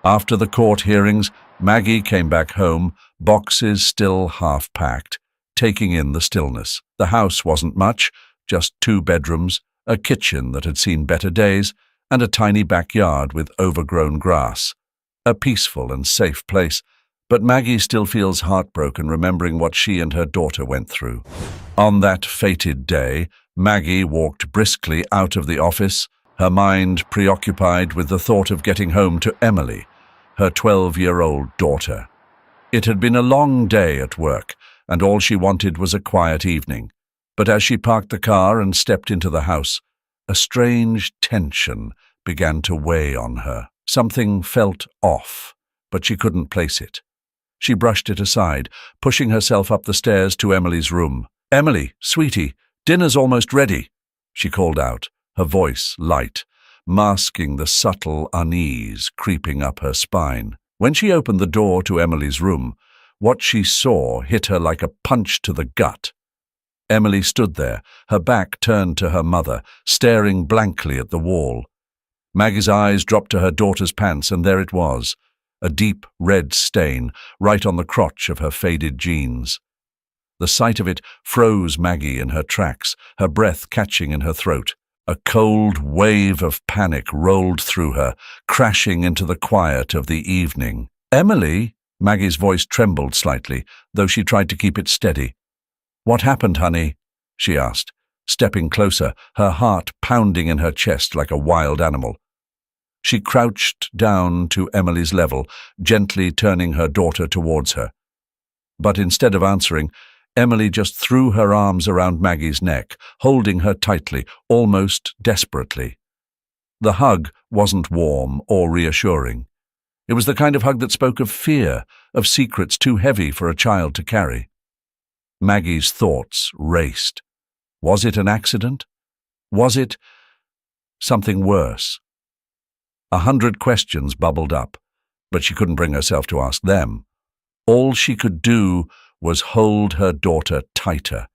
After the court hearings, Maggie came back home, boxes still half-packed, taking in the stillness. The house wasn't much, just 2 bedrooms, a kitchen that had seen better days, and a tiny backyard with overgrown grass. A peaceful and safe place, but Maggie still feels heartbroken remembering what she and her daughter went through. On that fated day, Maggie walked briskly out of the office, her mind preoccupied with the thought of getting home to Emily, her 12-year-old daughter. It had been a long day at work, and all she wanted was a quiet evening. But as she parked the car and stepped into the house, a strange tension began to weigh on her. Something felt off, but she couldn't place it. She brushed it aside, pushing herself up the stairs to Emily's room. "Emily, sweetie, dinner's almost ready," she called out, her voice light, masking the subtle unease creeping up her spine. When she opened the door to Emily's room, what she saw hit her like a punch to the gut. Emily stood there, her back turned to her mother, staring blankly at the wall. Maggie's eyes dropped to her daughter's pants, and there it was, a deep red stain right on the crotch of her faded jeans. The sight of it froze Maggie in her tracks, her breath catching in her throat. A cold wave of panic rolled through her, crashing into the quiet of the evening. "Emily?" Maggie's voice trembled slightly, though she tried to keep it steady. "What happened, honey?" she asked, stepping closer, her heart pounding in her chest like a wild animal. She crouched down to Emily's level, gently turning her daughter towards her. But instead of answering, Emily just threw her arms around Maggie's neck, holding her tightly, almost desperately. The hug wasn't warm or reassuring. It was the kind of hug that spoke of fear, of secrets too heavy for a child to carry. Maggie's thoughts raced. Was it an accident? Was it something worse? 100 questions bubbled up, but she couldn't bring herself to ask them. All she could do was hold her daughter tighter,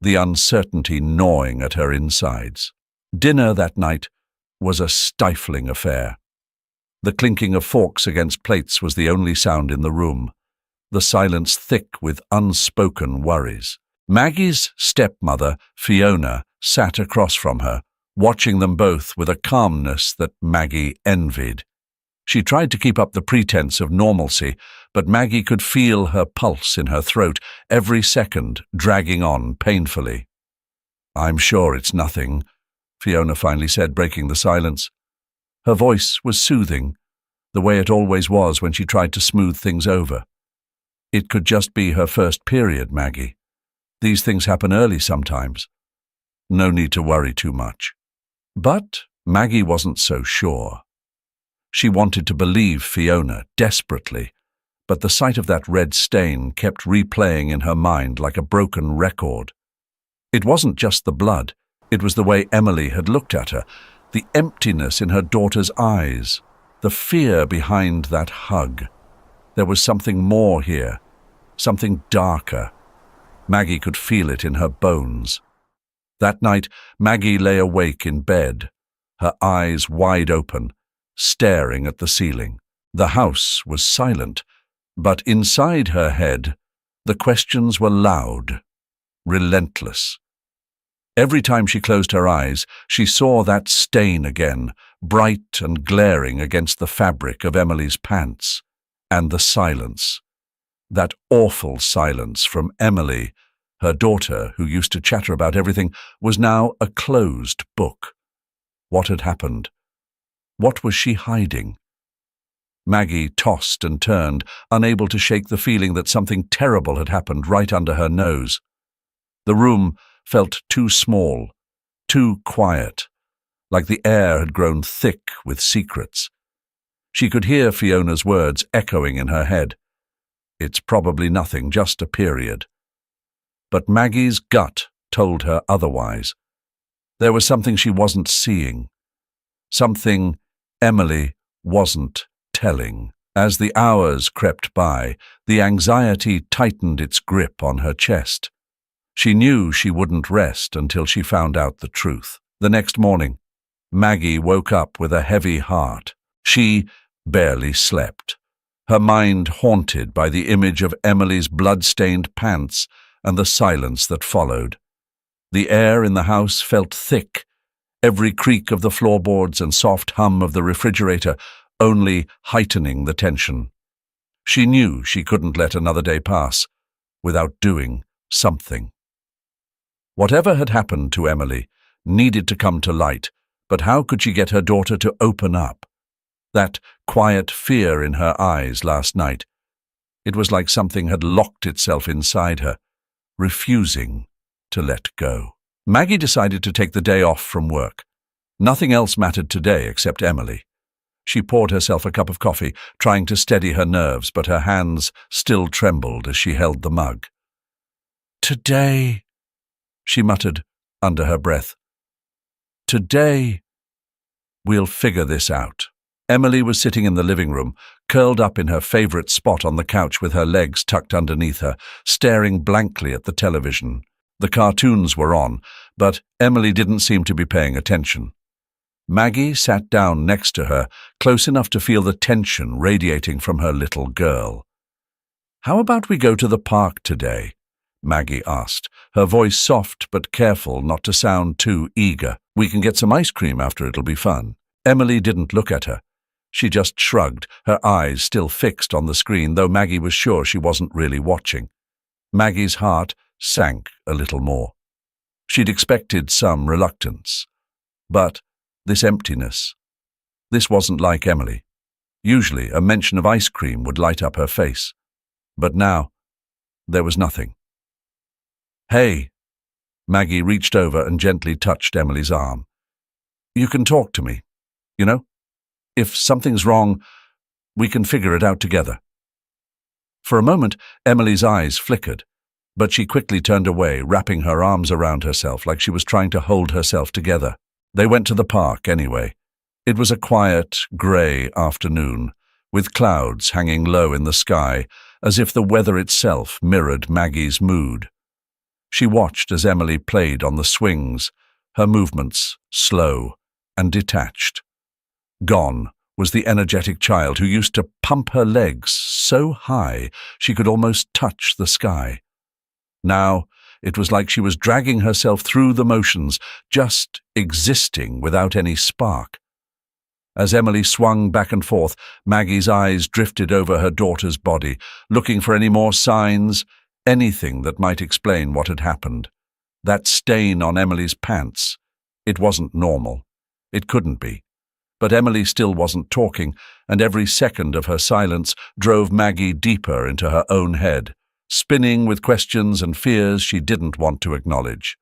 the uncertainty gnawing at her insides. Dinner that night was a stifling affair. The clinking of forks against plates was the only sound in the room, the silence thick with unspoken worries. Maggie's stepmother, Fiona, sat across from her, watching them both with a calmness that Maggie envied. She tried to keep up the pretense of normalcy, but Maggie could feel her pulse in her throat, every second dragging on painfully. "I'm sure it's nothing," Fiona finally said, breaking the silence. Her voice was soothing, the way it always was when she tried to smooth things over. "It could just be her first period, Maggie. These things happen early sometimes. No need to worry too much." But Maggie wasn't so sure. She wanted to believe Fiona desperately, but the sight of that red stain kept replaying in her mind like a broken record. It wasn't just the blood, it was the way Emily had looked at her, the emptiness in her daughter's eyes, the fear behind that hug. There was something more here, something darker. Maggie could feel it in her bones. That night, Maggie lay awake in bed, her eyes wide open, staring at the ceiling. The house was silent, but inside her head, the questions were loud, relentless. Every time she closed her eyes, she saw that stain again, bright and glaring against the fabric of Emily's pants, and the silence. That awful silence from Emily, her daughter, who used to chatter about everything, was now a closed book. What had happened? What was she hiding? Maggie tossed and turned, unable to shake the feeling that something terrible had happened right under her nose. The room felt too small, too quiet, like the air had grown thick with secrets. She could hear Fiona's words echoing in her head. "It's probably nothing, just a period." But Maggie's gut told her otherwise. There was something she wasn't seeing, something Emily wasn't telling. As the hours crept by, the anxiety tightened its grip on her chest. She knew she wouldn't rest until she found out the truth. The next morning, Maggie woke up with a heavy heart. She barely slept, her mind haunted by the image of Emily's blood-stained pants and the silence that followed. The air in the house felt thick, every creak of the floorboards and soft hum of the refrigerator only heightening the tension. She knew she couldn't let another day pass without doing something. Whatever had happened to Emily needed to come to light, but how could she get her daughter to open up? That quiet fear in her eyes last night, it was like something had locked itself inside her, refusing to let go. Maggie decided to take the day off from work. Nothing else mattered today except Emily. She poured herself a cup of coffee, trying to steady her nerves, but her hands still trembled as she held the mug. "Today," she muttered under her breath. "Today, we'll figure this out." Emily was sitting in the living room, curled up in her favorite spot on the couch with her legs tucked underneath her, staring blankly at the television. The cartoons were on, but Emily didn't seem to be paying attention. Maggie sat down next to her, close enough to feel the tension radiating from her little girl. "How about we go to the park today?" Maggie asked, her voice soft but careful not to sound too eager. "We can get some ice cream after, it'll be fun." Emily didn't look at her. She just shrugged, her eyes still fixed on the screen, though Maggie was sure she wasn't really watching. Maggie's heart sank a little more. She'd expected some reluctance, but this emptiness, this wasn't like Emily. Usually a mention of ice cream would light up her face, but now there was nothing. "Hey," Maggie reached over and gently touched Emily's arm. "You can talk to me, you know? If something's wrong, we can figure it out together." For a moment, Emily's eyes flickered, but she quickly turned away, wrapping her arms around herself like she was trying to hold herself together. They went to the park anyway. It was a quiet, grey afternoon, with clouds hanging low in the sky, as if the weather itself mirrored Maggie's mood. She watched as Emily played on the swings, her movements slow and detached. Gone was the energetic child who used to pump her legs so high she could almost touch the sky. Now it was like she was dragging herself through the motions, just existing without any spark. As Emily swung back and forth, Maggie's eyes drifted over her daughter's body, looking for any more signs, anything that might explain what had happened. That stain on Emily's pants, it wasn't normal. It couldn't be. But Emily still wasn't talking, and every second of her silence drove Maggie deeper into her own head, spinning with questions and fears she didn't want to acknowledge.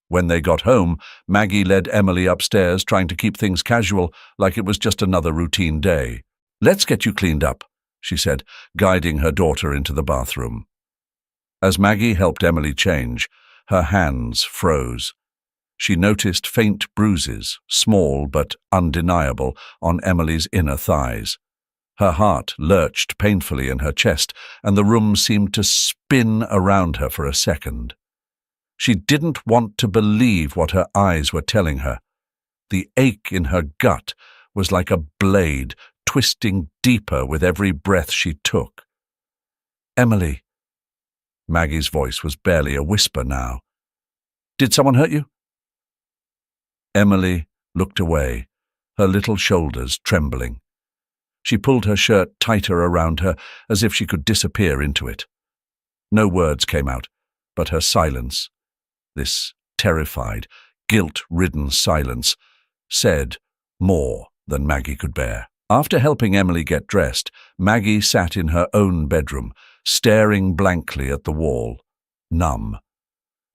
When they got home, Maggie led Emily upstairs, trying to keep things casual, like it was just another routine day. "Let's get you cleaned up," she said, guiding her daughter into the bathroom. As Maggie helped Emily change, her hands froze. She noticed faint bruises, small but undeniable, on Emily's inner thighs. Her heart lurched painfully in her chest, and the room seemed to spin around her for a second. She didn't want to believe what her eyes were telling her. The ache in her gut was like a blade, twisting deeper with every breath she took. "Emily," Maggie's voice was barely a whisper now. "Did someone hurt you?" Emily looked away, her little shoulders trembling. She pulled her shirt tighter around her, as if she could disappear into it. No words came out, but her silence, this terrified, guilt-ridden silence, said more than Maggie could bear. After helping Emily get dressed, Maggie sat in her own bedroom, staring blankly at the wall, numb.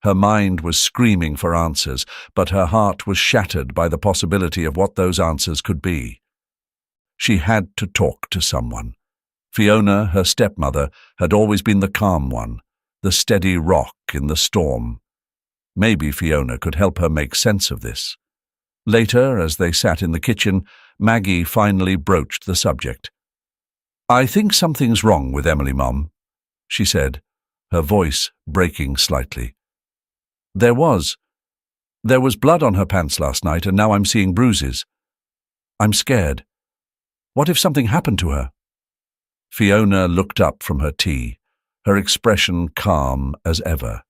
Her mind was screaming for answers, but her heart was shattered by the possibility of what those answers could be. She had to talk to someone. Fiona, her stepmother, had always been the calm one, the steady rock in the storm. Maybe Fiona could help her make sense of this. Later, as they sat in the kitchen, Maggie finally broached the subject. "I think something's wrong with Emily, Mum," she said, her voice breaking slightly. There was blood on her pants last night, and now I'm seeing bruises. I'm scared." What if something happened to her? Fiona looked up from her tea, her expression calm as ever.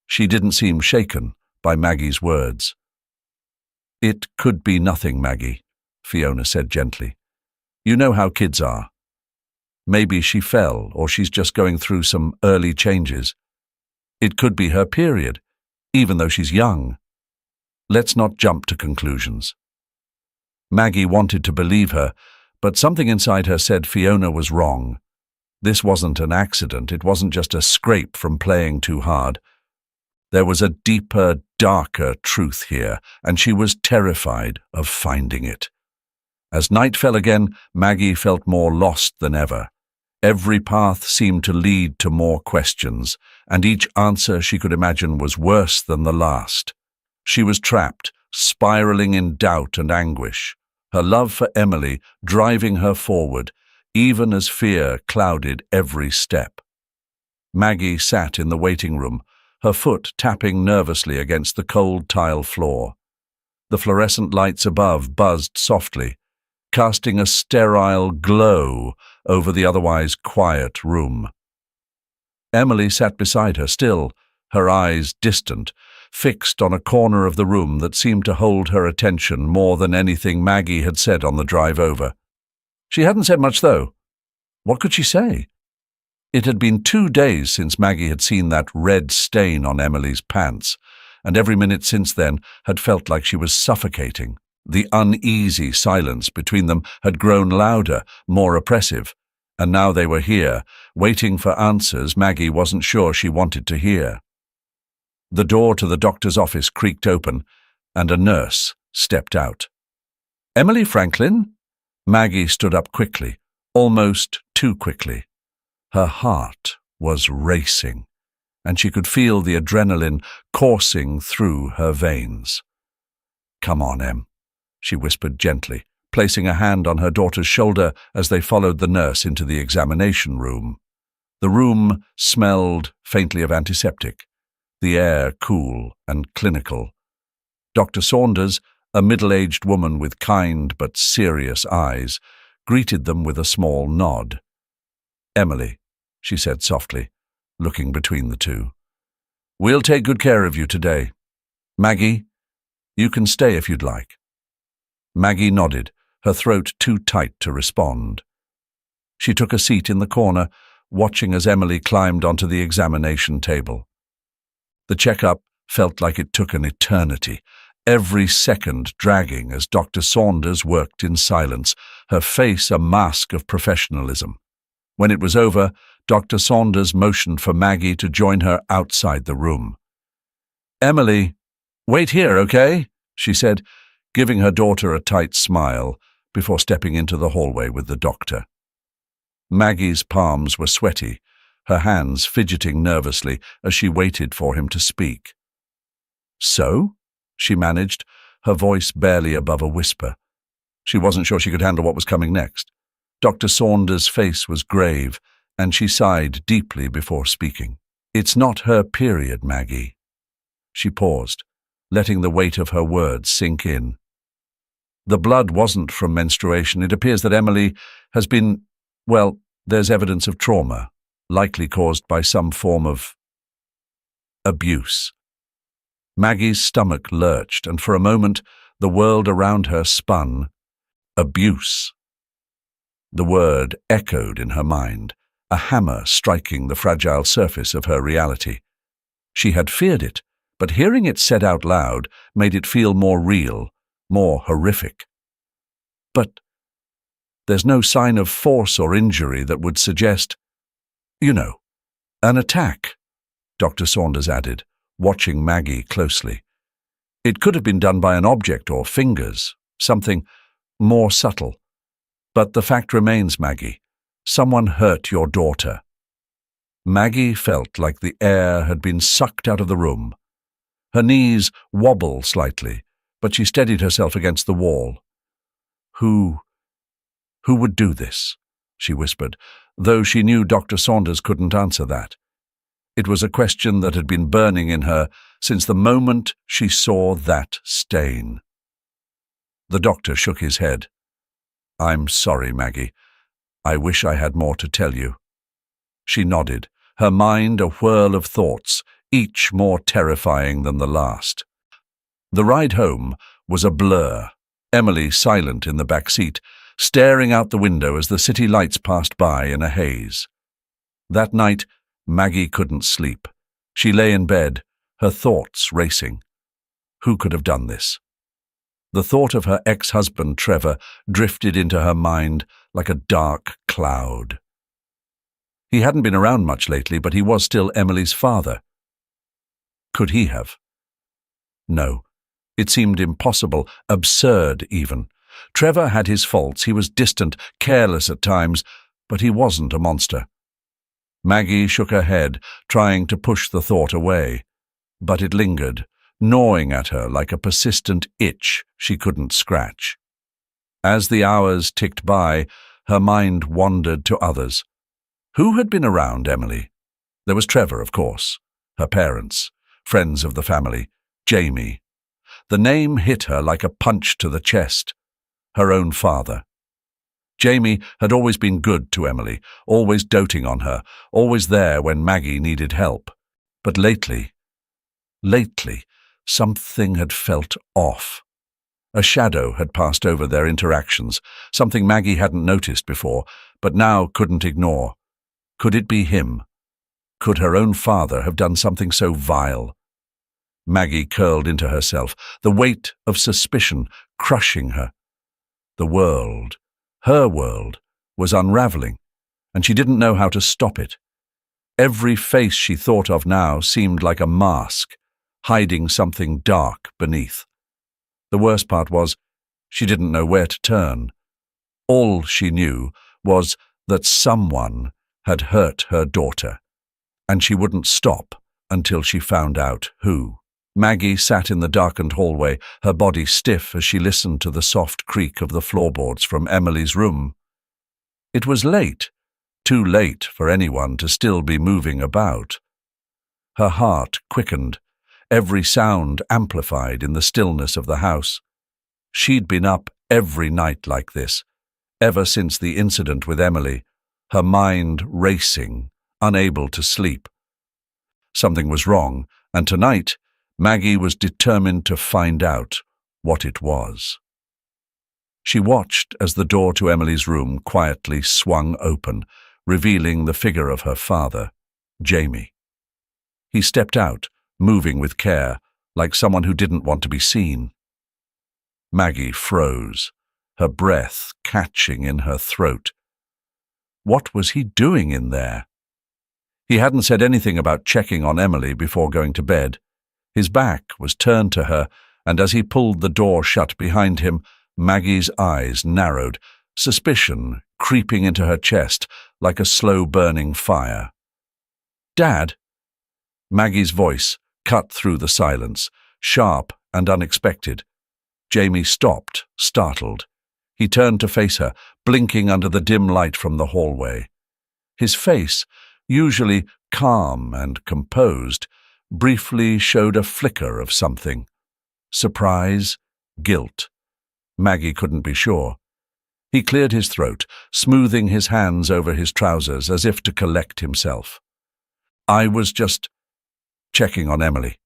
She didn't seem shaken by Maggie's words. "It could be nothing, Maggie," Fiona said gently. "You know how kids are. Maybe she fell, or she's just going through some early changes. It could be her period, even though she's young. Let's not jump to conclusions." Maggie wanted to believe her, but something inside her said Fiona was wrong. This wasn't an accident. It wasn't just a scrape from playing too hard. There was a deeper, darker truth here, and she was terrified of finding it. As night fell again, Maggie felt more lost than ever. Every path seemed to lead to more questions, and each answer she could imagine was worse than the last. She was trapped, spiraling in doubt and anguish, her love for Emily driving her forward, even as fear clouded every step. Maggie sat in the waiting room, her foot tapping nervously against the cold tile floor. The fluorescent lights above buzzed softly, casting a sterile glow over the otherwise quiet room. Emily sat beside her still, her eyes distant, fixed on a corner of the room that seemed to hold her attention more than anything Maggie had said on the drive over. She hadn't said much, though. What could she say? It had been 2 days since Maggie had seen that red stain on Emily's pants, and every minute since then had felt like she was suffocating. The uneasy silence between them had grown louder, more oppressive, and now they were here, waiting for answers Maggie wasn't sure she wanted to hear. The door to the doctor's office creaked open, and a nurse stepped out. "Emily Franklin?" Maggie stood up quickly, almost too quickly. Her heart was racing, and she could feel the adrenaline coursing through her veins. "Come on, Em," she whispered gently, placing a hand on her daughter's shoulder as they followed the nurse into the examination room. The room smelled faintly of antiseptic, the air cool and clinical. Dr. Saunders, a middle-aged woman with kind but serious eyes, greeted them with a small nod. "Emily," she said softly, looking between the two. "We'll take good care of you today. Maggie, you can stay if you'd like." Maggie nodded, her throat too tight to respond. She took a seat in the corner, watching as Emily climbed onto the examination table. The checkup felt like it took an eternity, every second dragging as Dr. Saunders worked in silence, her face a mask of professionalism. When it was over, Dr. Saunders motioned for Maggie to join her outside the room. "Emily, wait here, okay?" she said, giving her daughter a tight smile before stepping into the hallway with the doctor. Maggie's palms were sweaty, her hands fidgeting nervously as she waited for him to speak. "So?" she managed, her voice barely above a whisper. She wasn't sure she could handle what was coming next. Dr. Saunders' face was grave, and she sighed deeply before speaking. "It's not her period, Maggie." She paused, letting the weight of her words sink in. "The blood wasn't from menstruation. It appears that Emily has been, well, there's evidence of trauma, likely caused by some form of abuse." Maggie's stomach lurched, and for a moment the world around her spun. Abuse. The word echoed in her mind, a hammer striking the fragile surface of her reality. She had feared it, but hearing it said out loud made it feel more real, more horrific. "But there's no sign of force or injury that would suggest, an attack," Dr. Saunders added, watching Maggie closely. "It could have been done by an object or fingers, something more subtle. But the fact remains, Maggie, someone hurt your daughter." Maggie felt like the air had been sucked out of the room. Her knees wobbled slightly, but she steadied herself against the wall. Who would do this?" she whispered, though she knew Dr. Saunders couldn't answer that. It was a question that had been burning in her since the moment she saw that stain. The doctor shook his head. "I'm sorry, Maggie. I wish I had more to tell you." She nodded, her mind a whirl of thoughts, each more terrifying than the last. The ride home was a blur, Emily silent in the back seat, staring out the window as the city lights passed by in a haze. That night, Maggie couldn't sleep. She lay in bed, her thoughts racing. Who could have done this? The thought of her ex-husband, Trevor, drifted into her mind like a dark cloud. He hadn't been around much lately, but he was still Emily's father. Could he have? No. It seemed impossible, absurd even. Trevor had his faults, he was distant, careless at times, but he wasn't a monster. Maggie shook her head, trying to push the thought away. But it lingered, gnawing at her like a persistent itch she couldn't scratch. As the hours ticked by, her mind wandered to others. Who had been around Emily? There was Trevor, of course, her parents, friends of the family, Jamie. The name hit her like a punch to the chest. Her own father. Jamie had always been good to Emily, always doting on her, always there when Maggie needed help. But lately, something had felt off. A shadow had passed over their interactions, something Maggie hadn't noticed before, but now couldn't ignore. Could it be him? Could her own father have done something so vile? Maggie curled into herself, the weight of suspicion crushing her. The world, her world, was unraveling, and she didn't know how to stop it. Every face she thought of now seemed like a mask, hiding something dark beneath. The worst part was, she didn't know where to turn. All she knew was that someone had hurt her daughter, and she wouldn't stop until she found out who. Maggie sat in the darkened hallway, her body stiff as she listened to the soft creak of the floorboards from Emily's room. It was late, too late for anyone to still be moving about. Her heart quickened, every sound amplified in the stillness of the house. She'd been up every night like this, ever since the incident with Emily, her mind racing, unable to sleep. Something was wrong, and tonight, Maggie was determined to find out what it was. She watched as the door to Emily's room quietly swung open, revealing the figure of her father, Jamie. He stepped out, moving with care, like someone who didn't want to be seen. Maggie froze, her breath catching in her throat. What was he doing in there? He hadn't said anything about checking on Emily before going to bed. His back was turned to her, and as he pulled the door shut behind him, Maggie's eyes narrowed, suspicion creeping into her chest like a slow-burning fire. "Dad?" Maggie's voice cut through the silence, sharp and unexpected. Jamie stopped, startled. He turned to face her, blinking under the dim light from the hallway. His face, usually calm and composed, briefly showed a flicker of something. Surprise, guilt. Maggie couldn't be sure. He cleared his throat, smoothing his hands over his trousers as if to collect himself. "I was just checking on Emily.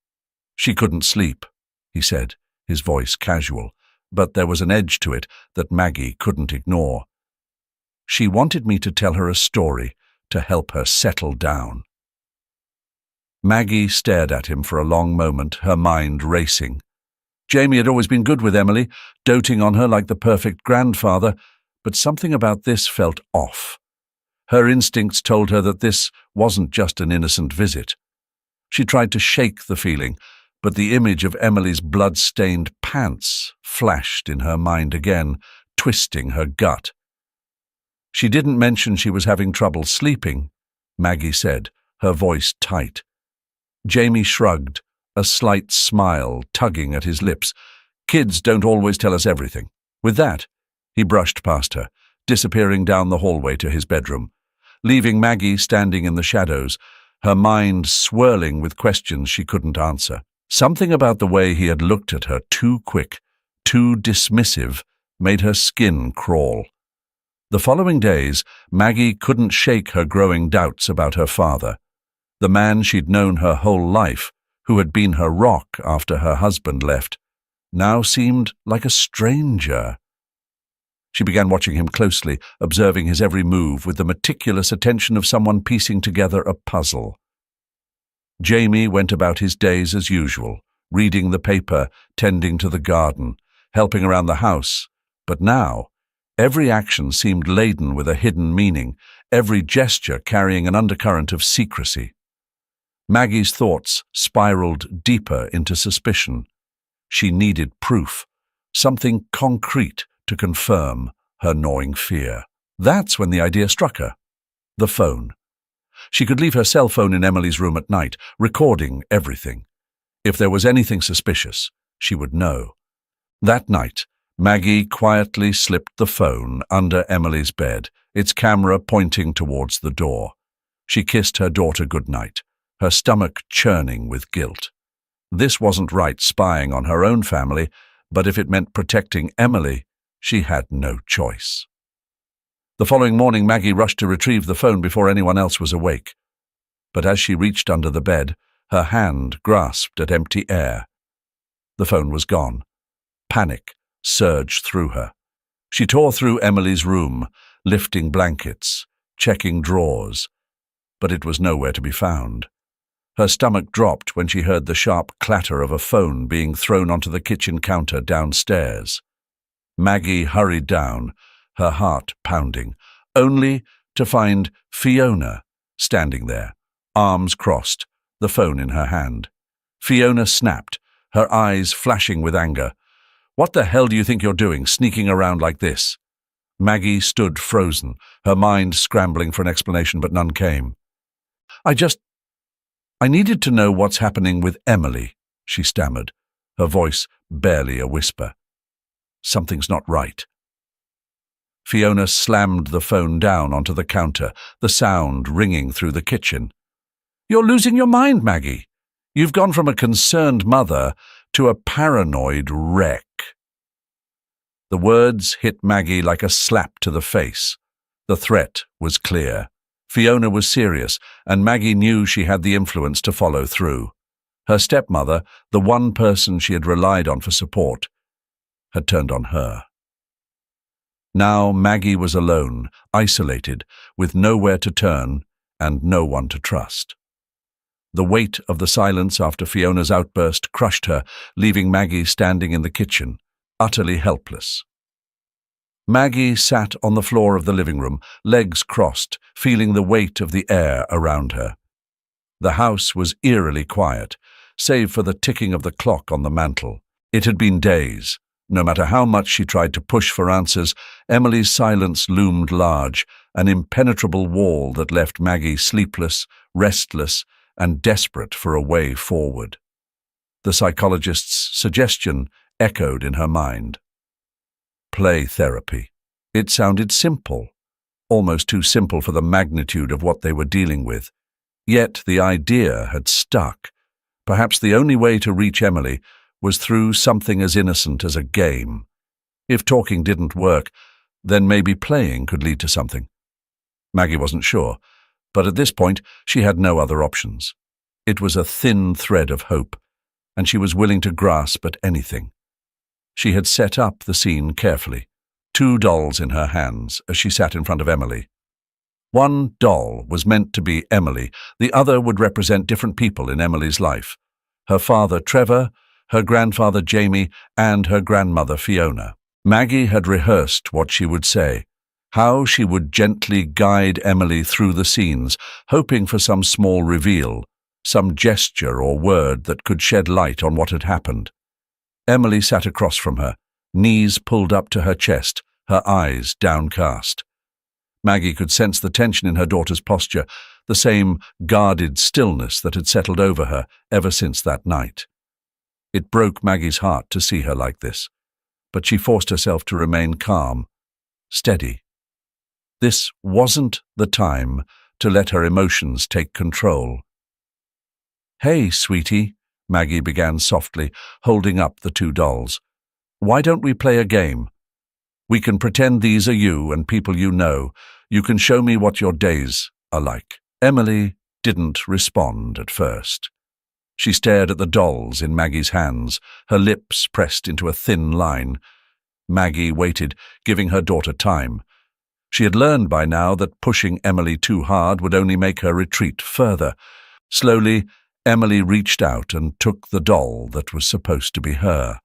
She couldn't sleep," he said, his voice casual, but there was an edge to it that Maggie couldn't ignore. "She wanted me to tell her a story to help her settle down." Maggie stared at him for a long moment, her mind racing. Jamie had always been good with Emily, doting on her like the perfect grandfather, but something about this felt off. Her instincts told her that this wasn't just an innocent visit. She tried to shake the feeling, but the image of Emily's blood-stained pants flashed in her mind again, twisting her gut. "She didn't mention she was having trouble sleeping," Maggie said, her voice tight. Jamie shrugged, a slight smile tugging at his lips. "Kids don't always tell us everything." With that, he brushed past her, disappearing down the hallway to his bedroom, leaving Maggie standing in the shadows, her mind swirling with questions she couldn't answer. Something about the way he had looked at her, too quick, too dismissive, made her skin crawl. The following days, Maggie couldn't shake her growing doubts about her father. The man she'd known her whole life, who had been her rock after her husband left, now seemed like a stranger. She began watching him closely, observing his every move with the meticulous attention of someone piecing together a puzzle. Jamie went about his days as usual, reading the paper, tending to the garden, helping around the house. But now, every action seemed laden with a hidden meaning, every gesture carrying an undercurrent of secrecy. Maggie's thoughts spiraled deeper into suspicion. She needed proof, something concrete to confirm her gnawing fear. That's when the idea struck her. The phone. She could leave her cell phone in Emily's room at night, recording everything. If there was anything suspicious, she would know. That night, Maggie quietly slipped the phone under Emily's bed, its camera pointing towards the door. She kissed her daughter goodnight, her stomach churning with guilt. This wasn't right, spying on her own family, but if it meant protecting Emily, she had no choice. The following morning, Maggie rushed to retrieve the phone before anyone else was awake. But as she reached under the bed, her hand grasped at empty air. The phone was gone. Panic surged through her. She tore through Emily's room, lifting blankets, checking drawers, but it was nowhere to be found. Her stomach dropped when she heard the sharp clatter of a phone being thrown onto the kitchen counter downstairs. Maggie hurried down, her heart pounding, only to find Fiona standing there, arms crossed, the phone in her hand. Fiona snapped, her eyes flashing with anger. "What the hell do you think you're doing, sneaking around like this?" Maggie stood frozen, her mind scrambling for an explanation, but none came. I needed to know what's happening with Emily," she stammered, her voice barely a whisper. "Something's not right." Fiona slammed the phone down onto the counter, the sound ringing through the kitchen. "You're losing your mind, Maggie. You've gone from a concerned mother to a paranoid wreck." The words hit Maggie like a slap to the face. The threat was clear. Fiona was serious, and Maggie knew she had the influence to follow through. Her stepmother, the one person she had relied on for support, had turned on her. Now Maggie was alone, isolated, with nowhere to turn and no one to trust. The weight of the silence after Fiona's outburst crushed her, leaving Maggie standing in the kitchen, utterly helpless. Maggie sat on the floor of the living room, legs crossed, feeling the weight of the air around her. The house was eerily quiet, save for the ticking of the clock on the mantel. It had been days. No matter how much she tried to push for answers, Emily's silence loomed large, an impenetrable wall that left Maggie sleepless, restless, and desperate for a way forward. The psychologist's suggestion echoed in her mind. Play therapy. It sounded simple, almost too simple for the magnitude of what they were dealing with. Yet the idea had stuck. Perhaps the only way to reach Emily was through something as innocent as a game. If talking didn't work, then maybe playing could lead to something. Maggie wasn't sure, but at this point she had no other options. It was a thin thread of hope, and she was willing to grasp at anything. She had set up the scene carefully, 2 dolls in her hands as she sat in front of Emily. One doll was meant to be Emily, the other would represent different people in Emily's life. Her father, Trevor, her grandfather, Jamie, and her grandmother, Fiona. Maggie had rehearsed what she would say, how she would gently guide Emily through the scenes, hoping for some small reveal, some gesture or word that could shed light on what had happened. Emily sat across from her, knees pulled up to her chest, her eyes downcast. Maggie could sense the tension in her daughter's posture, the same guarded stillness that had settled over her ever since that night. It broke Maggie's heart to see her like this, but she forced herself to remain calm, steady. This wasn't the time to let her emotions take control. "Hey, sweetie," Maggie began softly, holding up the 2 dolls. "Why don't we play a game?" We can pretend these are you and people you know. You can show me what your days are like." Emily didn't respond at first. She stared at the dolls in Maggie's hands, her lips pressed into a thin line. Maggie waited, giving her daughter time. She had learned by now that pushing Emily too hard would only make her retreat further. Slowly, Emily reached out and took the doll that was supposed to be her.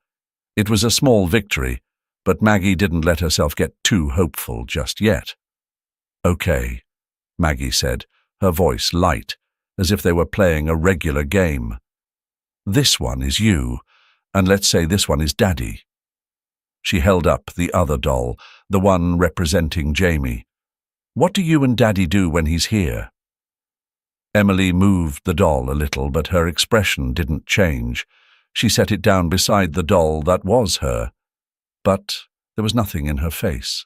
It was a small victory, but Maggie didn't let herself get too hopeful just yet. "Okay," Maggie said, her voice light, as if they were playing a regular game. "This one is you, and let's say this one is Daddy." She held up the other doll, the one representing Jamie. "What do you and Daddy do when he's here?" Emily moved the doll a little, but her expression didn't change. She set it down beside the doll that was her. But there was nothing in her face.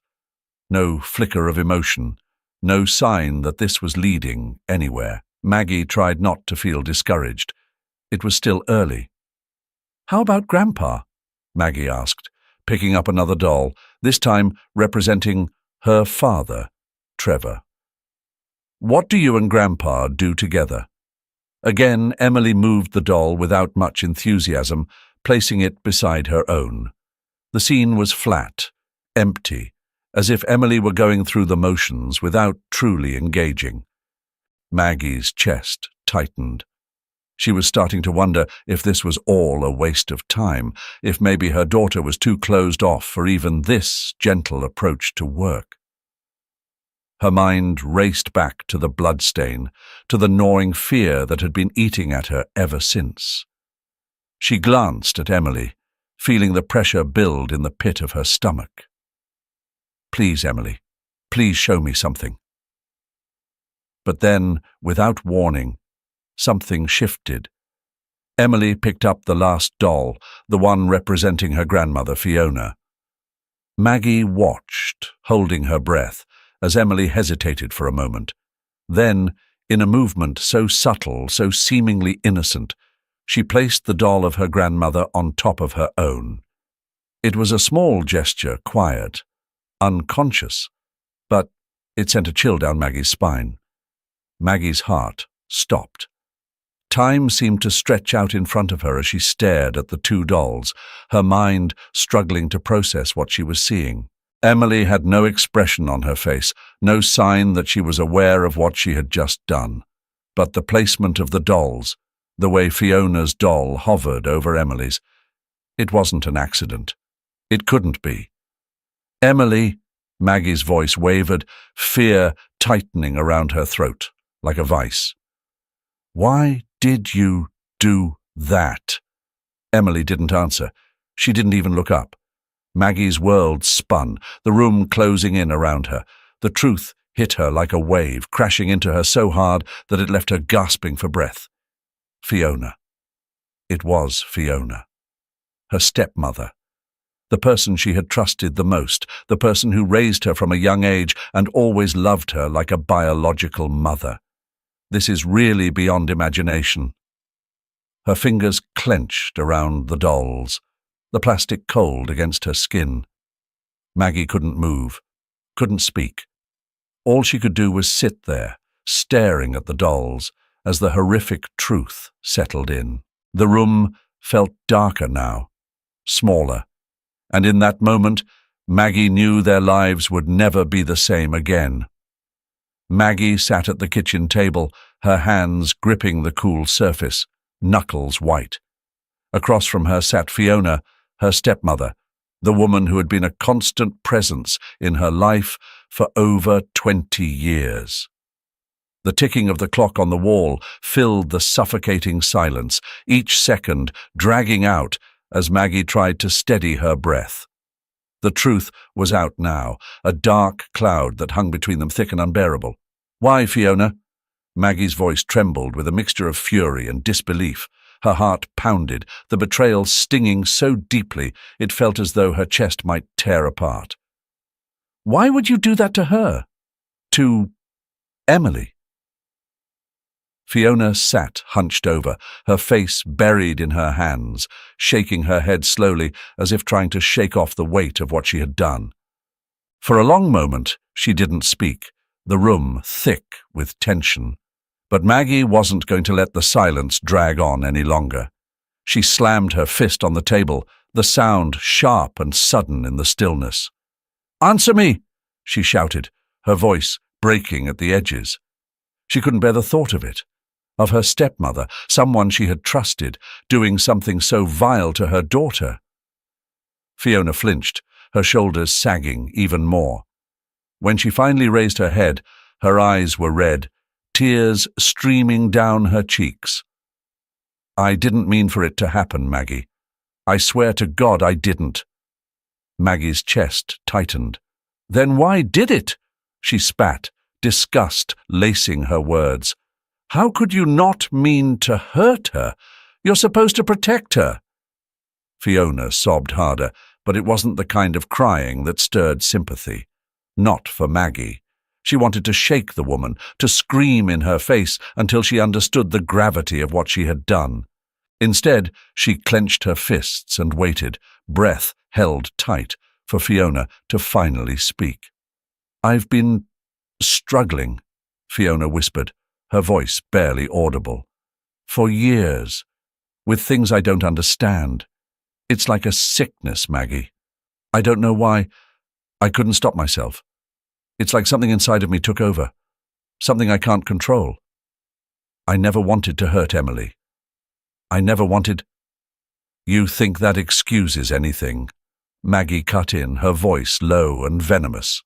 No flicker of emotion, no sign that this was leading anywhere. Maggie tried not to feel discouraged. It was still early. "How about Grandpa?" Maggie asked, picking up another doll, this time representing her father, Trevor. "What do you and Grandpa do together?" Again, Emily moved the doll without much enthusiasm, placing it beside her own. The scene was flat, empty, as if Emily were going through the motions without truly engaging. Maggie's chest tightened. She was starting to wonder if this was all a waste of time, if maybe her daughter was too closed off for even this gentle approach to work. Her mind raced back to the bloodstain, to the gnawing fear that had been eating at her ever since. She glanced at Emily, feeling the pressure build in the pit of her stomach. "Please, Emily, please show me something." But then, without warning, something shifted. Emily picked up the last doll, the one representing her grandmother, Fiona. Maggie watched, holding her breath, as Emily hesitated for a moment. Then, in a movement so subtle, so seemingly innocent, she placed the doll of her grandmother on top of her own. It was a small gesture, quiet, unconscious, but it sent a chill down Maggie's spine. Maggie's heart stopped. Time seemed to stretch out in front of her as she stared at the two dolls, her mind struggling to process what she was seeing. Emily had no expression on her face, no sign that she was aware of what she had just done. But the placement of the dolls, the way Fiona's doll hovered over Emily's, it wasn't an accident. It couldn't be. "Emily," Maggie's voice wavered, fear tightening around her throat, like a vice. "Why did you do that?" Emily didn't answer. She didn't even look up. Maggie's world spun, the room closing in around her. The truth hit her like a wave, crashing into her so hard that it left her gasping for breath. Fiona. It was Fiona. Her stepmother. The person she had trusted the most, the person who raised her from a young age and always loved her like a biological mother. This is really beyond imagination. Her fingers clenched around the dolls, the plastic cold against her skin. Maggie couldn't move, couldn't speak. All she could do was sit there, staring at the dolls, as the horrific truth settled in. The room felt darker now, smaller, and in that moment, Maggie knew their lives would never be the same again. Maggie sat at the kitchen table, her hands gripping the cool surface, knuckles white. Across from her sat Fiona, her stepmother, the woman who had been a constant presence in her life for over 20 years. The ticking of the clock on the wall filled the suffocating silence, each second dragging out as Maggie tried to steady her breath. The truth was out now, a dark cloud that hung between them, thick and unbearable. "Why, Fiona?" Maggie's voice trembled with a mixture of fury and disbelief. Her heart pounded, the betrayal stinging so deeply it felt as though her chest might tear apart. "Why would you do that to her? To Emily?" Fiona sat hunched over, her face buried in her hands, shaking her head slowly as if trying to shake off the weight of what she had done. For a long moment, she didn't speak, the room thick with tension. But Maggie wasn't going to let the silence drag on any longer. She slammed her fist on the table, the sound sharp and sudden in the stillness. "Answer me!" she shouted, her voice breaking at the edges. She couldn't bear the thought of it. Of her stepmother, someone she had trusted, doing something so vile to her daughter. Fiona flinched, her shoulders sagging even more. When she finally raised her head, her eyes were red, tears streaming down her cheeks. "I didn't mean for it to happen, Maggie. I swear to God I didn't." Maggie's chest tightened. "Then why did it?" she spat, disgust lacing her words. "How could you not mean to hurt her? You're supposed to protect her." Fiona sobbed harder, but it wasn't the kind of crying that stirred sympathy. Not for Maggie. She wanted to shake the woman, to scream in her face until she understood the gravity of what she had done. Instead, she clenched her fists and waited, breath held tight, for Fiona to finally speak. "I've been struggling," Fiona whispered, her voice barely audible. "For years, with things I don't understand. It's like a sickness, Maggie. I don't know why. I couldn't stop myself. It's like something inside of me took over, something I can't control. I never wanted to hurt Emily. I never wanted—" "You think that excuses anything?" Maggie cut in, her voice low and venomous.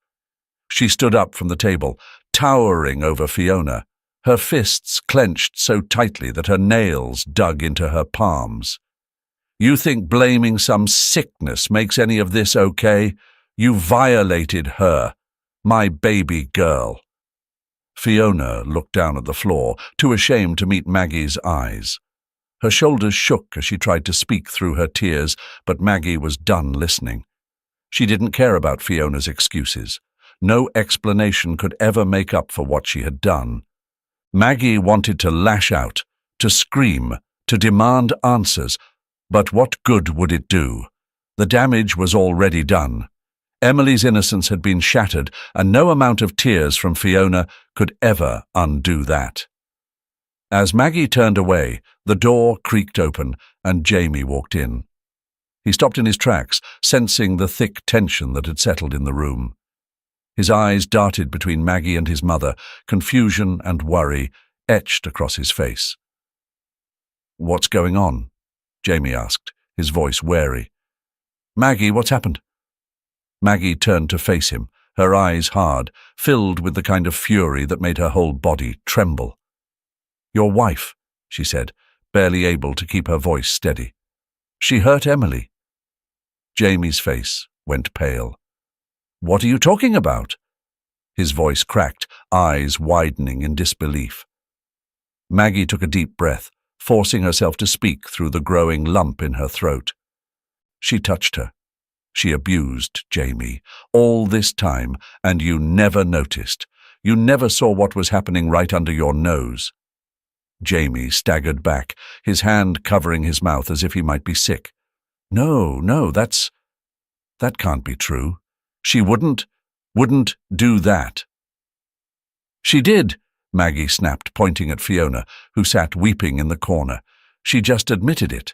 She stood up from the table, towering over Fiona, her fists clenched so tightly that her nails dug into her palms. "You think blaming some sickness makes any of this okay? You violated her, my baby girl." Fiona looked down at the floor, too ashamed to meet Maggie's eyes. Her shoulders shook as she tried to speak through her tears, but Maggie was done listening. She didn't care about Fiona's excuses. No explanation could ever make up for what she had done. Maggie wanted to lash out, to scream, to demand answers, but what good would it do? The damage was already done. Emily's innocence had been shattered, and no amount of tears from Fiona could ever undo that. As Maggie turned away, the door creaked open, and Jamie walked in. He stopped in his tracks, sensing the thick tension that had settled in the room. His eyes darted between Maggie and his mother, confusion and worry etched across his face. "What's going on?" Jamie asked, his voice wary. "Maggie, what's happened?" Maggie turned to face him, her eyes hard, filled with the kind of fury that made her whole body tremble. "Your wife," she said, barely able to keep her voice steady. "She hurt Emily." Jamie's face went pale. "What are you talking about?" His voice cracked, eyes widening in disbelief. Maggie took a deep breath, forcing herself to speak through the growing lump in her throat. "She touched her. She abused Jamie. All this time, and you never noticed. You never saw what was happening right under your nose." Jamie staggered back, his hand covering his mouth as if he might be sick. No, that can't be true. She wouldn't do that." "She did," Maggie snapped, pointing at Fiona, who sat weeping in the corner. "She just admitted it."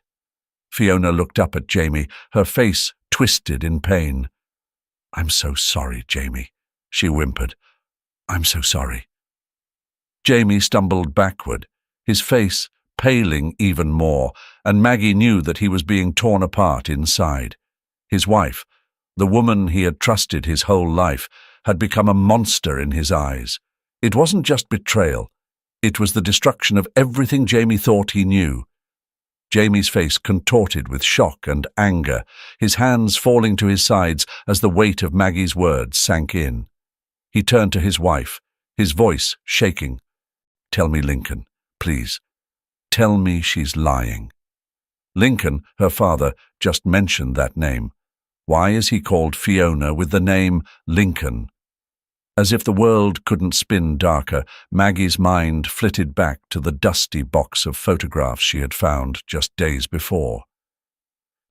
Fiona looked up at Jamie, her face twisted in pain. "I'm so sorry, Jamie," she whimpered. "I'm so sorry." Jamie stumbled backward, his face paling even more, and Maggie knew that he was being torn apart inside. His wife, the woman he had trusted his whole life, had become a monster in his eyes. It wasn't just betrayal. It was the destruction of everything Jamie thought he knew. Jamie's face contorted with shock and anger, his hands falling to his sides as the weight of Maggie's words sank in. He turned to his wife, his voice shaking. "Tell me, Lincoln, please. Tell me she's lying." Lincoln, her father, just mentioned that name. Why is he called Fiona with the name Lincoln? As if the world couldn't spin darker, Maggie's mind flitted back to the dusty box of photographs she had found just days before.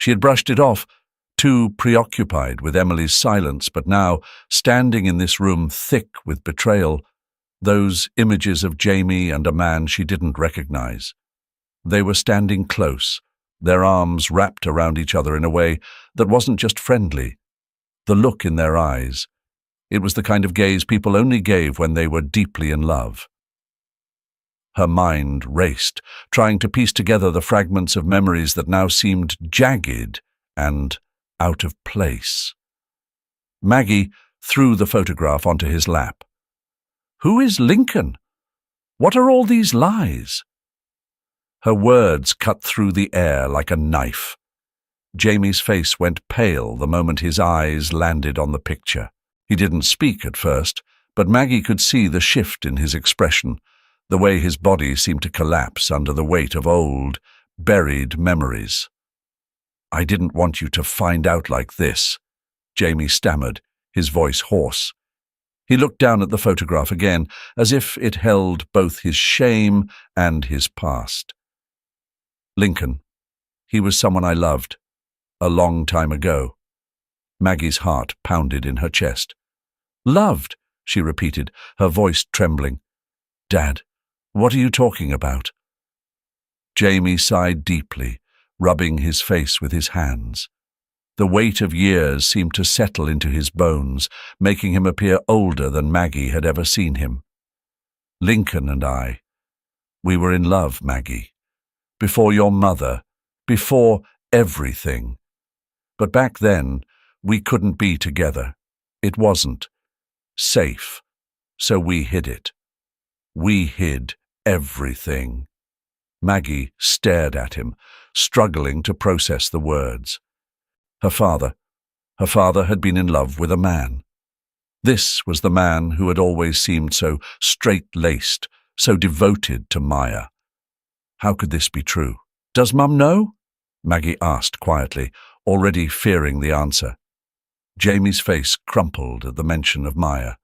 She had brushed it off, too preoccupied with Emily's silence, but now, standing in this room thick with betrayal, those images of Jamie and a man she didn't recognize. They were standing close, their arms wrapped around each other in a way that wasn't just friendly. The look in their eyes, it was the kind of gaze people only gave when they were deeply in love. Her mind raced, trying to piece together the fragments of memories that now seemed jagged and out of place. Maggie threw the photograph onto his lap. "Who is Lincoln? What are all these lies?" Her words cut through the air like a knife. Jamie's face went pale the moment his eyes landed on the picture. He didn't speak at first, but Maggie could see the shift in his expression, the way his body seemed to collapse under the weight of old, buried memories. "I didn't want you to find out like this," Jamie stammered, his voice hoarse. He looked down at the photograph again, as if it held both his shame and his past. "Lincoln, he was someone I loved, a long time ago." Maggie's heart pounded in her chest. "Loved," she repeated, her voice trembling. "Dad, what are you talking about?" Jamie sighed deeply, rubbing his face with his hands. The weight of years seemed to settle into his bones, making him appear older than Maggie had ever seen him. "Lincoln and I, we were in love, Maggie. Before your mother, before everything. But back then, we couldn't be together. It wasn't safe, so we hid it. We hid everything." Maggie stared at him, struggling to process the words. Her father had been in love with a man. This was the man who had always seemed so straight-laced, so devoted to Maya. How could this be true? "Does Mum know?" Maggie asked quietly, already fearing the answer. Jamie's face crumpled at the mention of Maya.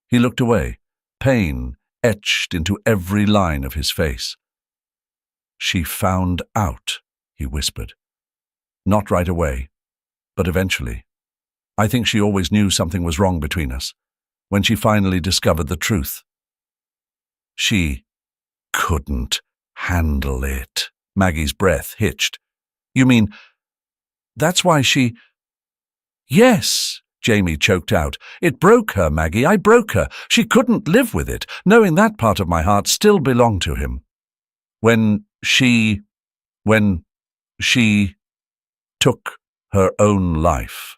He looked away, pain etched into every line of his face. "She found out," he whispered. "Not right away, but eventually. I think she always knew something was wrong between us, when she finally discovered the truth. She couldn't handle it." Maggie's breath hitched. "You mean, that's why she—" "Yes," Jamie choked out. "It broke her, Maggie. I broke her. She couldn't live with it, knowing that part of my heart still belonged to him. When she took her own life,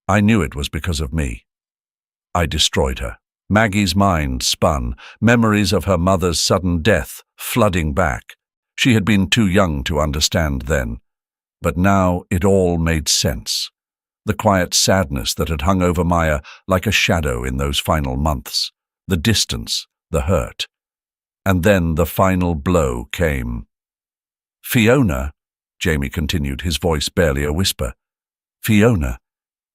I knew it was because of me. I destroyed her." Maggie's mind spun, memories of her mother's sudden death flooding back. She had been too young to understand then, but now it all made sense. The quiet sadness that had hung over Maya like a shadow in those final months, the distance, the hurt. And then the final blow came. "Fiona," Jamie continued, his voice barely a whisper, "Fiona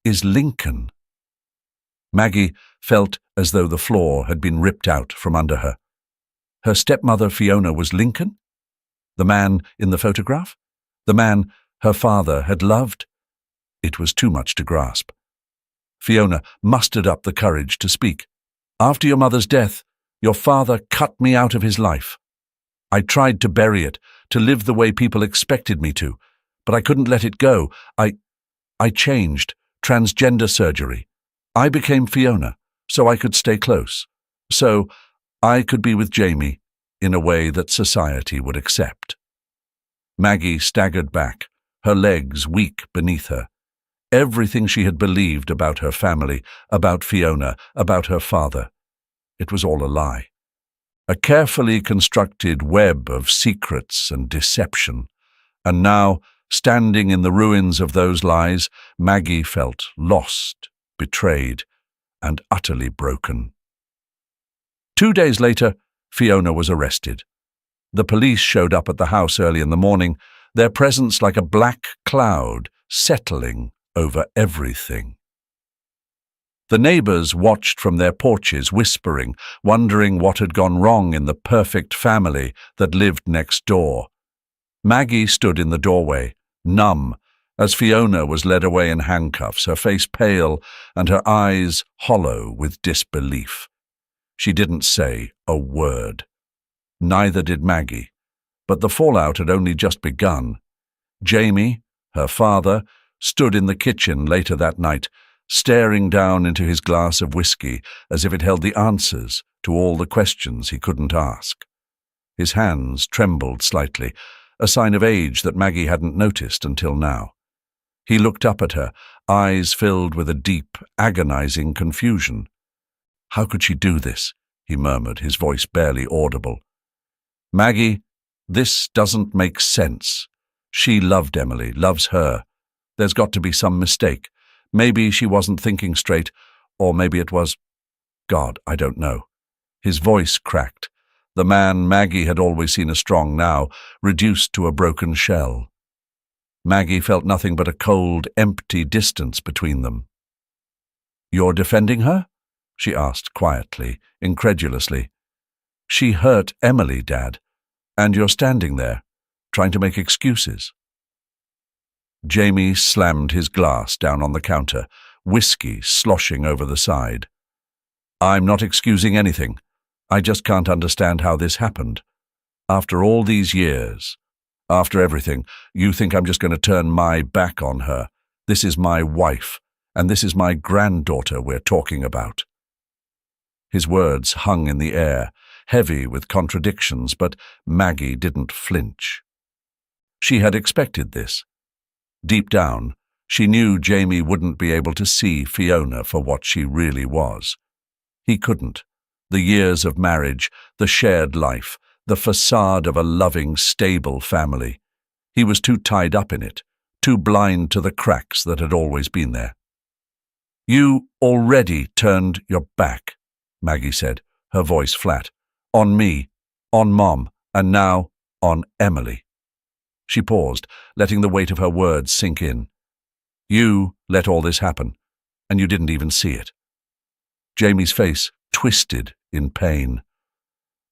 is Lincoln." Maggie felt as though the floor had been ripped out from under her. Her stepmother Fiona was Lincoln? The man in the photograph? The man her father had loved? It was too much to grasp. Fiona mustered up the courage to speak. "After your mother's death, your father cut me out of his life. I tried to bury it, to live the way people expected me to, but I couldn't let it go. I changed, transgender surgery. I became Fiona, so I could stay close, so I could be with Jamie in a way that society would accept." Maggie staggered back, her legs weak beneath her. Everything she had believed about her family, about Fiona, about her father, it was all a lie. A carefully constructed web of secrets and deception. And now, standing in the ruins of those lies, Maggie felt lost, betrayed, and utterly broken. 2 days later, Fiona was arrested. The police showed up at the house early in the morning, their presence like a black cloud settling over everything. The neighbors watched from their porches, whispering, wondering what had gone wrong in the perfect family that lived next door. Maggie stood in the doorway, numb, as Fiona was led away in handcuffs, her face pale and her eyes hollow with disbelief. She didn't say a word. Neither did Maggie, but the fallout had only just begun. Jamie, her father, stood in the kitchen later that night, staring down into his glass of whiskey as if it held the answers to all the questions he couldn't ask. His hands trembled slightly, a sign of age that Maggie hadn't noticed until now. He looked up at her, eyes filled with a deep, agonizing confusion. "How could she do this?" he murmured, his voice barely audible. "Maggie, this doesn't make sense. She loved Emily, loves her. There's got to be some mistake. Maybe she wasn't thinking straight, or maybe it was... God, I don't know." His voice cracked. The man Maggie had always seen as strong now, reduced to a broken shell. Maggie felt nothing but a cold, empty distance between them. "You're defending her?" she asked quietly, incredulously. "She hurt Emily, Dad, and you're standing there, trying to make excuses." Jamie slammed his glass down on the counter, whiskey sloshing over the side. "I'm not excusing anything. I just can't understand how this happened. After all these years, after everything, you think I'm just going to turn my back on her? This is my wife, and this is my granddaughter we're talking about." His words hung in the air, heavy with contradictions, but Maggie didn't flinch. She had expected this. Deep down, she knew Jamie wouldn't be able to see Fiona for what she really was. He couldn't. The years of marriage, the shared life, the facade of a loving, stable family. He was too tied up in it, too blind to the cracks that had always been there. "You already turned your back," Maggie said, her voice flat. "On me, on Mom, and now on Emily." She paused, letting the weight of her words sink in. "You let all this happen, and you didn't even see it." Jamie's face twisted in pain.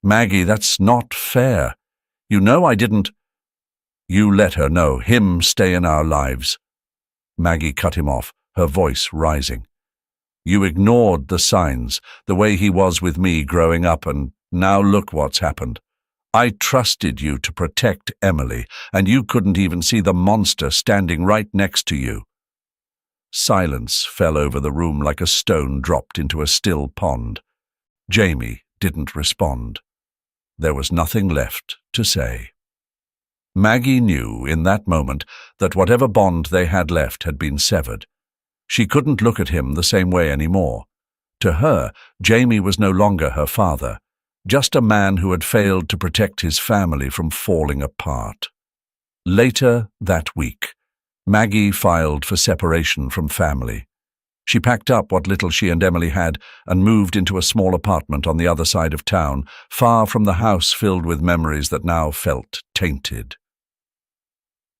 "Maggie, that's not fair. You know I didn't—" "You let her know, him stay in our lives." Maggie cut him off, her voice rising. "You ignored the signs, the way he was with me growing up, and now look what's happened. I trusted you to protect Emily, and you couldn't even see the monster standing right next to you." Silence fell over the room like a stone dropped into a still pond. Jamie didn't respond. There was nothing left to say. Maggie knew in that moment that whatever bond they had left had been severed. She couldn't look at him the same way anymore. To her, Jamie was no longer her father, just a man who had failed to protect his family from falling apart. Later that week, Maggie filed for separation from family. She packed up what little she and Emily had and moved into a small apartment on the other side of town, far from the house filled with memories that now felt tainted.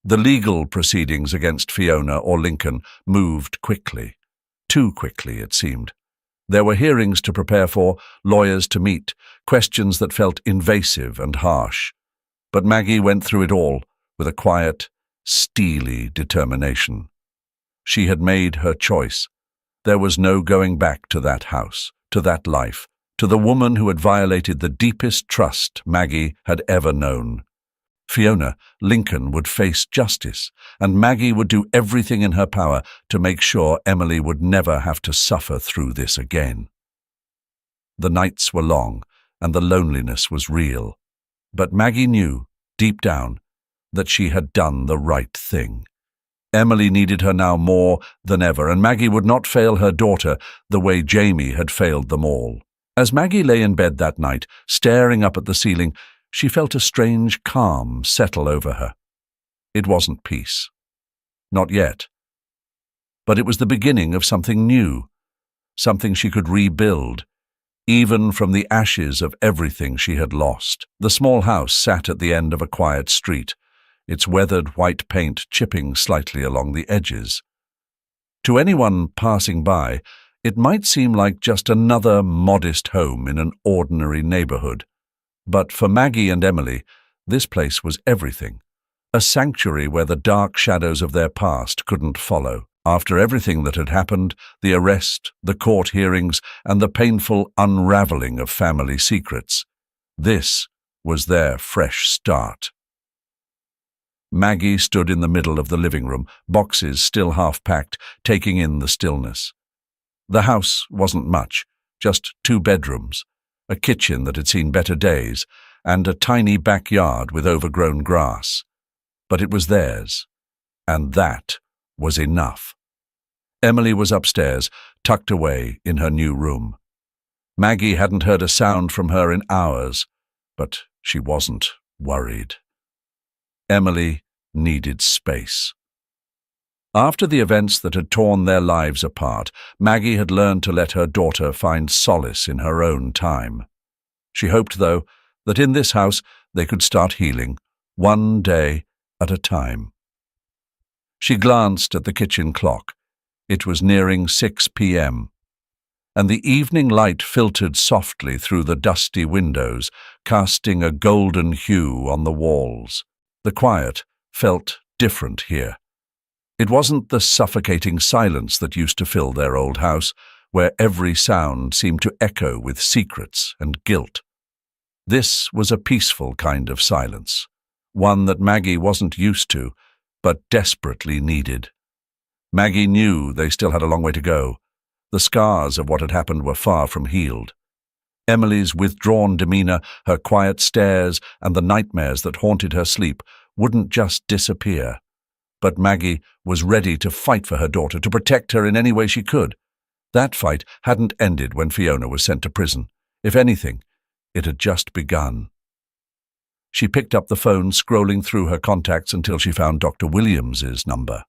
The legal proceedings against Fiona or Lincoln moved quickly. Too quickly, it seemed. There were hearings to prepare for, lawyers to meet, questions that felt invasive and harsh. But Maggie went through it all with a quiet, steely determination. She had made her choice. There was no going back to that house, to that life, to the woman who had violated the deepest trust Maggie had ever known. Fiona, Lincoln would face justice, and Maggie would do everything in her power to make sure Emily would never have to suffer through this again. The nights were long, and the loneliness was real. But Maggie knew, deep down, that she had done the right thing. Emily needed her now more than ever, and Maggie would not fail her daughter the way Jamie had failed them all. As Maggie lay in bed that night, staring up at the ceiling, she felt a strange calm settle over her. It wasn't peace. Not yet. But it was the beginning of something new, something she could rebuild, even from the ashes of everything she had lost. The small house sat at the end of a quiet street, its weathered white paint chipping slightly along the edges. To anyone passing by, it might seem like just another modest home in an ordinary neighborhood. But for Maggie and Emily, this place was everything. a sanctuary where the dark shadows of their past couldn't follow. After everything that had happened, the arrest, the court hearings, and the painful unraveling of family secrets, this was their fresh start. Maggie stood in the middle of the living room, boxes still half-packed, taking in the stillness. The house wasn't much, just 2 bedrooms, a kitchen that had seen better days, and a tiny backyard with overgrown grass. But it was theirs, and that was enough. Emily was upstairs, tucked away in her new room. Maggie hadn't heard a sound from her in hours, but she wasn't worried. Emily needed space. After the events that had torn their lives apart, Maggie had learned to let her daughter find solace in her own time. She hoped, though, that in this house they could start healing, one day at a time. She glanced at the kitchen clock. It was nearing 6 p.m., and the evening light filtered softly through the dusty windows, casting a golden hue on the walls. The quiet felt different here. It wasn't the suffocating silence that used to fill their old house, where every sound seemed to echo with secrets and guilt. This was a peaceful kind of silence, one that Maggie wasn't used to, but desperately needed. Maggie knew they still had a long way to go. The scars of what had happened were far from healed. Emily's withdrawn demeanor, her quiet stares, and the nightmares that haunted her sleep wouldn't just disappear. But Maggie was ready to fight for her daughter, to protect her in any way she could. That fight hadn't ended when Fiona was sent to prison. If anything, it had just begun. She picked up the phone, scrolling through her contacts until she found Dr. Williams's number.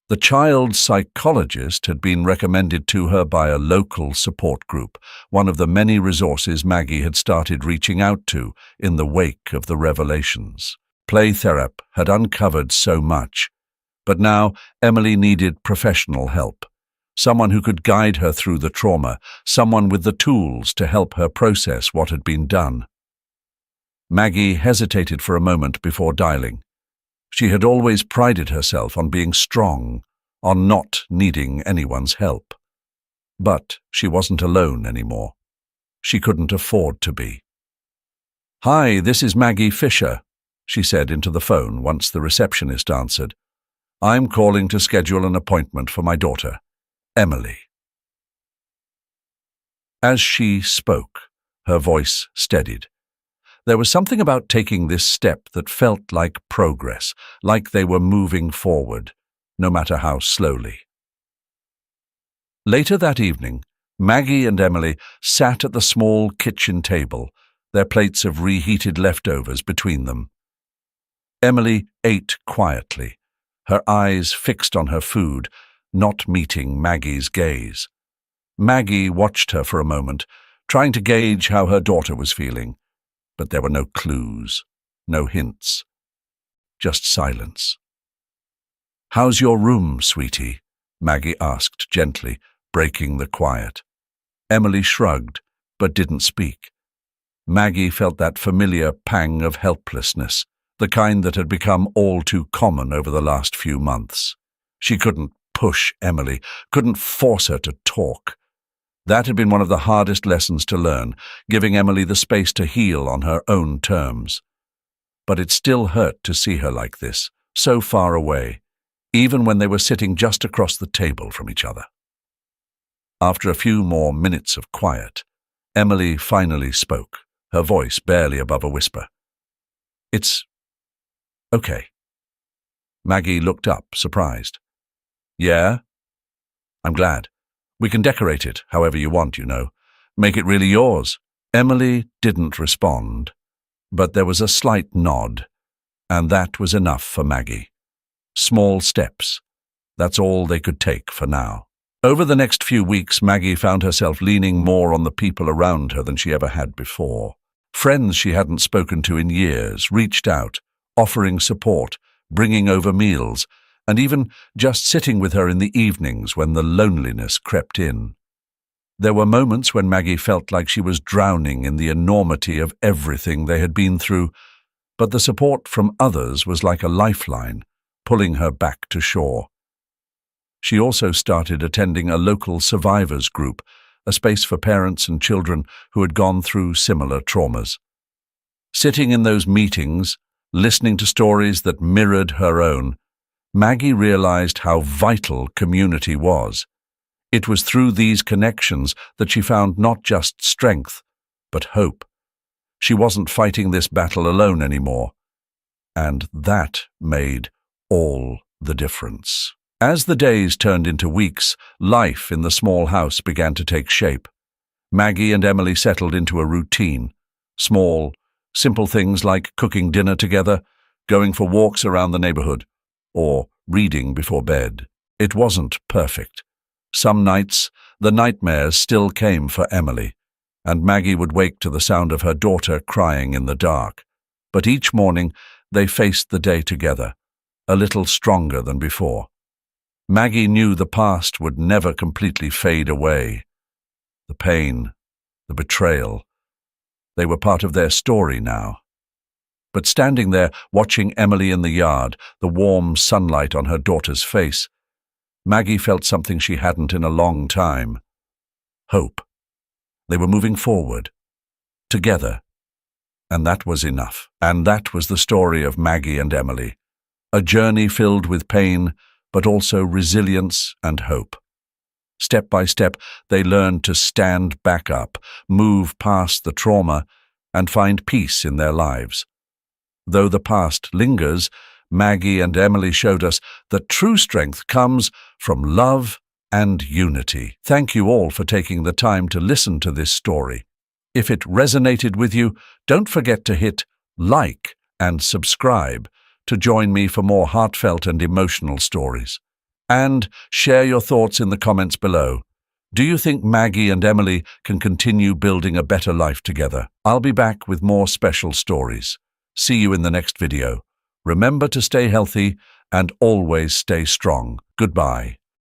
The child psychologist had been recommended to her by a local support group, one of the many resources Maggie had started reaching out to in the wake of the revelations. Playtherapy had uncovered so much, but now Emily needed professional help. Someone who could guide her through the trauma, someone with the tools to help her process what had been done. Maggie hesitated for a moment before dialing. She had always prided herself on being strong, on not needing anyone's help. But she wasn't alone anymore. She couldn't afford to be. "Hi, this is Maggie Fisher," she said into the phone once the receptionist answered. "I'm calling to schedule an appointment for my daughter, Emily." As she spoke, her voice steadied. There was something about taking this step that felt like progress, like they were moving forward, no matter how slowly. Later that evening, Maggie and Emily sat at the small kitchen table, their plates of reheated leftovers between them. Emily ate quietly, her eyes fixed on her food, not meeting Maggie's gaze. Maggie watched her for a moment, trying to gauge how her daughter was feeling. But there were no clues, no hints, just silence. "How's your room, sweetie?" Maggie asked gently, breaking the quiet. Emily shrugged, but didn't speak. Maggie felt that familiar pang of helplessness, the kind that had become all too common over the last few months. She couldn't push Emily, couldn't force her to talk. That had been one of the hardest lessons to learn, giving Emily the space to heal on her own terms. But it still hurt to see her like this, so far away, even when they were sitting just across the table from each other. After a few more minutes of quiet, Emily finally spoke, her voice barely above a whisper. "It's okay." Maggie looked up, surprised. "Yeah? I'm glad. We can decorate it however you want, you know. Make it really yours." Emily didn't respond, but there was a slight nod, and that was enough for Maggie. Small steps. That's all they could take for now. Over the next few weeks, Maggie found herself leaning more on the people around her than she ever had before. Friends she hadn't spoken to in years reached out, offering support, bringing over meals, and even just sitting with her in the evenings when the loneliness crept in. There were moments when Maggie felt like she was drowning in the enormity of everything they had been through, but the support from others was like a lifeline, pulling her back to shore. She also started attending a local survivors group, a space for parents and children who had gone through similar traumas. Sitting in those meetings, listening to stories that mirrored her own, Maggie realized how vital community was. It was through these connections that she found not just strength, but hope. She wasn't fighting this battle alone anymore, and that made all the difference. As the days turned into weeks, life in the small house began to take shape. Maggie and Emily settled into a routine. Small, simple things like cooking dinner together, going for walks around the neighborhood, or reading before bed. It wasn't perfect. Some nights, the nightmares still came for Emily, and Maggie would wake to the sound of her daughter crying in the dark. But each morning, they faced the day together, a little stronger than before. Maggie knew the past would never completely fade away. The pain, the betrayal, they were part of their story now. But standing there, watching Emily in the yard, the warm sunlight on her daughter's face, Maggie felt something she hadn't in a long time. Hope. They were moving forward, together. And that was enough. And that was the story of Maggie and Emily. A journey filled with pain, but also resilience and hope. Step by step, they learned to stand back up, move past the trauma, and find peace in their lives. Though the past lingers, Maggie and Emily showed us that true strength comes from love and unity. Thank you all for taking the time to listen to this story. If it resonated with you, don't forget to hit like and subscribe to join me for more heartfelt and emotional stories. And share your thoughts in the comments below. Do you think Maggie and Emily can continue building a better life together? I'll be back with more special stories. See you in the next video. Remember to stay healthy and always stay strong. Goodbye.